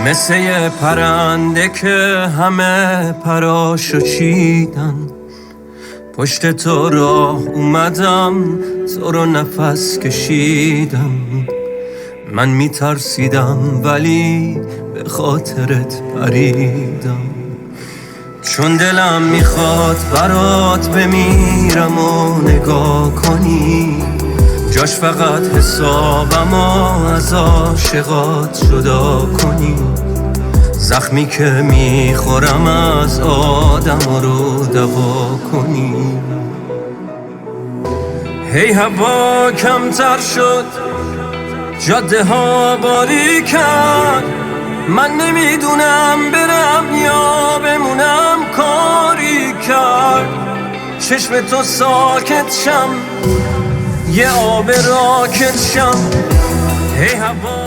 مثل یه پرنده که همه پراشو چیدن، پشت تو راه اومدم، تو رو نفس کشیدم. من میترسیدم ولی به خاطرت پریدم، چون دلم میخواد برات بمیرم و نگاه کنی، جاش فقط حسابم از عاشقات جدا کنی. زخمی که میخورم از آدم رو دوا کنی. هی هوا کمتر شد، جاده ها باری کرد، من نمیدونم برم یا بمونم، کاری کرد. چشم تو ساکت شم، یه آب راکت شم. هی هوا